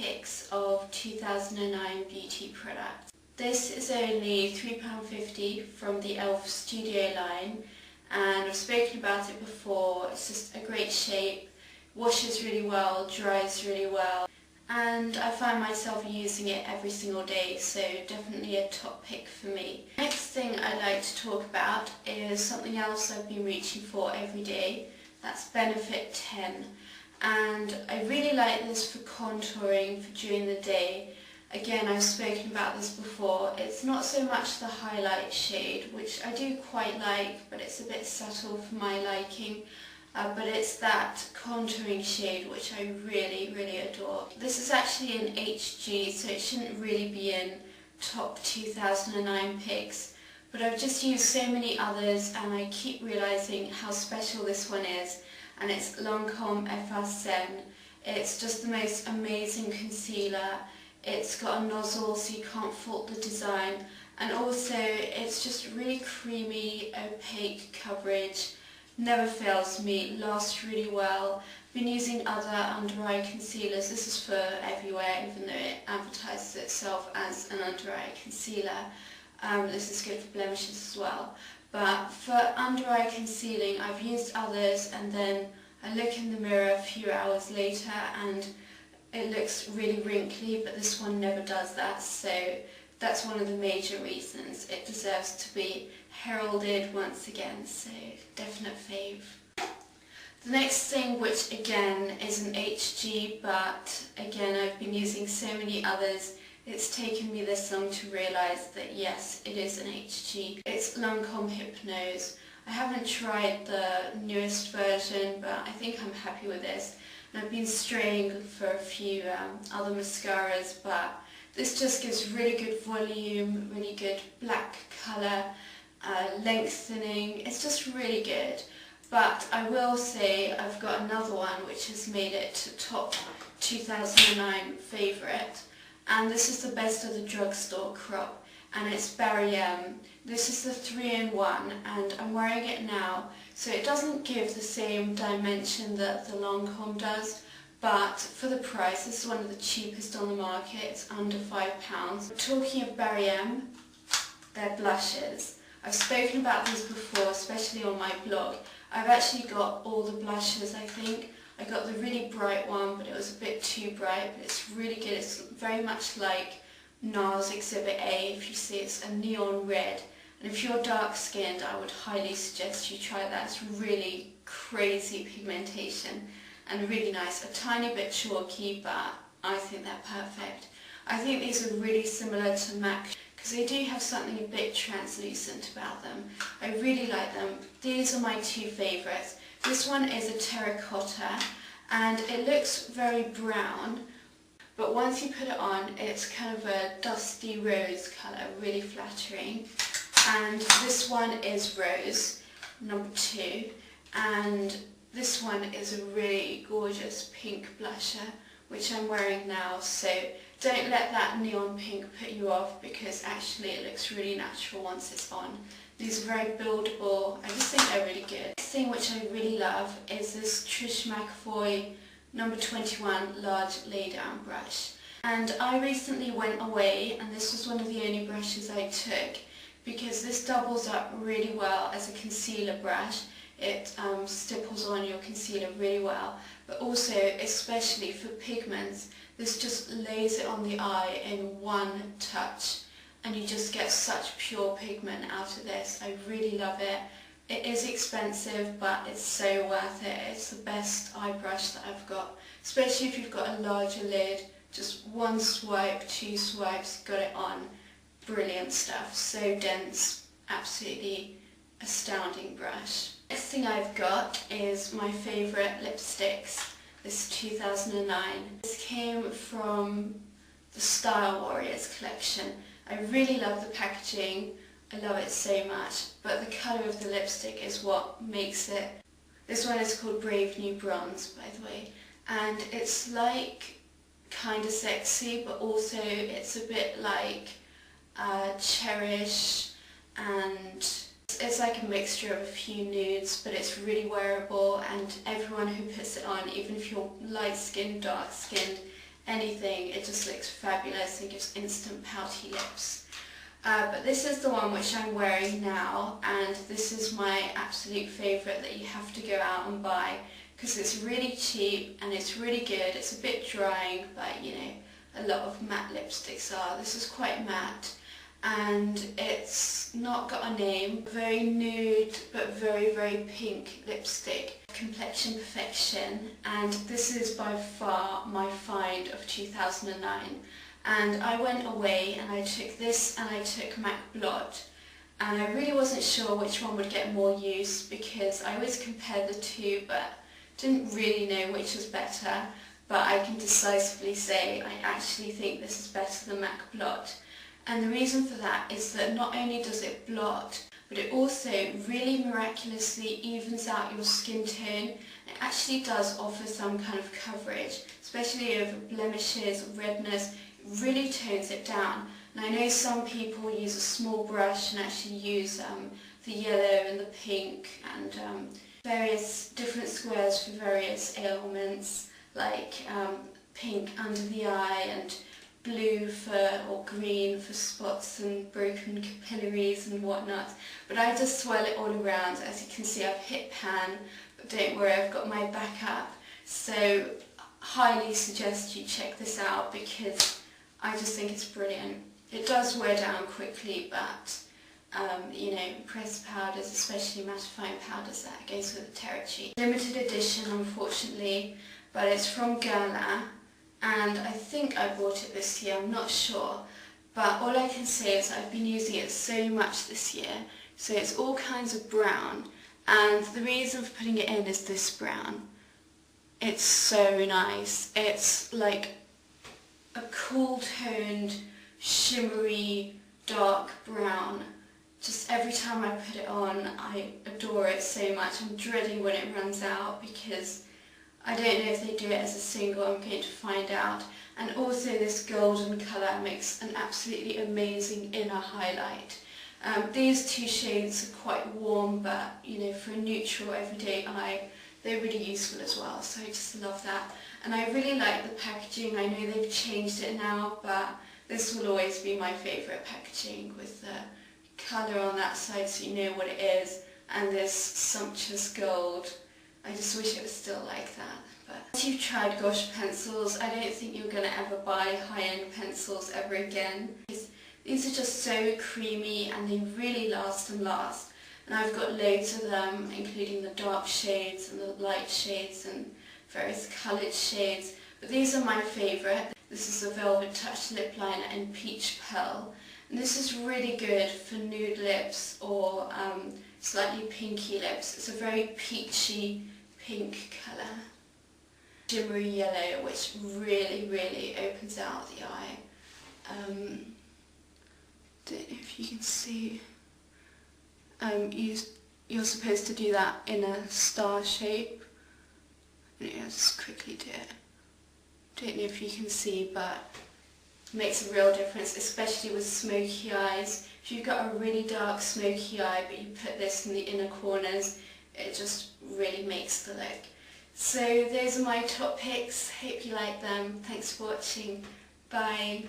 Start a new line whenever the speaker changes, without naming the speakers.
picks of 2009 beauty products. This is only £3.50 from the e.l.f. Studio line, and I've spoken about it before. It's just a great shape, washes really well, dries really well, and I find myself using it every single day, so definitely a top pick for me. Next thing I'd like to talk about is something else I've been reaching for every day. That's Benefit 10, and I really like this for contouring for during the day. Again, I've spoken about this before. It's not so much the highlight shade, which I do quite like, but it's a bit subtle for my liking. But it's that contouring shade which I really adore. This is actually an HG, so it shouldn't really be in top 2009 picks, but I've just used so many others and I keep realising how special this one is, and it's Lancome Effacernes. It's just the most amazing concealer. It's got a nozzle so you can't fault the design, and also it's just really creamy, opaque coverage. Never fails me, lasts really well. Been using other under eye concealers. This is for everywhere, even though it advertises itself as an under eye concealer. This is good for blemishes as well. But for under eye concealing, I've used others and then I look in the mirror a few hours later and it looks really wrinkly, but this one never does that, so that's one of the major reasons it deserves to be heralded once again, so definite fave. The next thing, which again is an HG, but again I've been using so many others, it's taken me this long to realise that yes, it is an HG. It's Lancome Hypnose. I haven't tried the newest version, but I think I'm happy with this. And I've been straying for a few other mascaras, but this just gives really good volume, really good black colour, lengthening. It's just really good. But I will say I've got another one which has made it to top 2009 favourite, and this is the best of the drugstore crop, and it's Brun. This is the 3-in-1 and I'm wearing it now, so it doesn't give the same dimension that the Lancome does, but for the price, this is one of the cheapest on the market. It's under £5. Talking of Brun, they're blushes. I've spoken about these before, especially on my blog. I've actually got all the blushes, I think. I got the really bright one, but it was a bit too bright, but it's really good. It's very much like NARS Exhibit A. If you see, it's a neon red. And if you're dark skinned, I would highly suggest you try that. It's really crazy pigmentation and really nice. A tiny bit chalky, but I think they're perfect. I think these are really similar to MAC because they do have something a bit translucent about them. I really like them. These are my two favourites. This one is a terracotta and it looks very brown, but once you put it on, it's kind of a dusty rose colour, really flattering. And this one is rose, number 2, and this one is a really gorgeous pink blusher, which I'm wearing now, so don't let that neon pink put you off because actually it looks really natural once it's on. These are very buildable. I just think they're really good. The thing which I really love is this Trish McEvoy number 21 large laydown brush. And I recently went away and this was one of the only brushes I took because this doubles up really well as a concealer brush. It stipples on your concealer really well, but also especially for pigments, this just lays it on the eye in one touch and you just get such pure pigment out of this. I really love it. It is expensive, but it's so worth it. It's the best eye brush that I've got, especially if you've got a larger lid. Just one swipe, 2 swipes, got it on. Brilliant stuff, so dense, absolutely astounding brush. Next thing I've got is my favourite lipsticks, this 2009. This came from the Style Warriors collection. I really love the packaging, I love it so much, but the colour of the lipstick is what makes it. This one is called Brave New Bronze, by the way, and it's like kind of sexy, but also it's a bit like Cherish, and it's like a mixture of a few nudes, but it's really wearable, and everyone who puts it on, even if you're light skinned, dark skinned, anything. It just looks fabulous and gives instant pouty lips. But this is the one which I'm wearing now, and this is my absolute favourite that you have to go out and buy because it's really cheap and it's really good. It's a bit drying, but you know, a lot of matte lipsticks are. This is quite matte and it's not got a name. Very nude but very, very pink lipstick. Complexion Perfection, and this is by far my find of 2009. And I went away and I took this and I took MAC Blot, and I really wasn't sure which one would get more use because I always compared the two but didn't really know which was better. But I can decisively say I actually think this is better than MAC Blot. And the reason for that is that not only does it blot, but it also really miraculously evens out your skin tone. It actually does offer some kind of coverage, especially over blemishes or redness. It really tones it down. And I know some people use a small brush and actually use the yellow and the pink and various different squares for various ailments, like pink under the eye and blue or green for spots and broken capillaries and whatnot. But I just swirl it all around. As you can see, I've hit pan, but don't worry, I've got my backup. So highly suggest you check this out because I just think it's brilliant. It does wear down quickly, but you know, pressed powders, especially mattifying powders, that goes with the Terracotta. Limited edition, unfortunately, but it's from Guerlain. And I think I bought it this year, I'm not sure, but all I can say is I've been using it so much this year. So it's all kinds of brown, and the reason for putting it in is this brown. It's so nice. It's like a cool toned, shimmery, dark brown. Just every time I put it on, I adore it so much. I'm dreading when it runs out because I don't know if they do it as a single. I'm going to find out. And also this golden colour makes an absolutely amazing inner highlight. These two shades are quite warm, but you know, for a neutral everyday eye, they're really useful as well. So I just love that. And I really like the packaging. I know they've changed it now, but this will always be my favourite packaging with the colour on that side so you know what it is, and this sumptuous gold. I just wish it was still like that. But once you've tried Gosh pencils, I don't think you're going to ever buy high-end pencils ever again. These are just so creamy and they really last and last. And I've got loads of them, including the dark shades and the light shades and various coloured shades. But these are my favourite. This is a Velvet Touch lip liner in Peach Pearl. And this is really good for nude lips or slightly pinky lips. It's a very peachy pink colour. Shimmery yellow, which really, really opens out the eye. Don't know if you can see. You're supposed to do that in a star shape. I'll just quickly do it. Don't know if you can see, but it makes a real difference, especially with smoky eyes. If you've got a really dark smoky eye, but you put this in the inner corners, it just really makes the look. So those are my top picks. Hope you like them. Thanks for watching. Bye.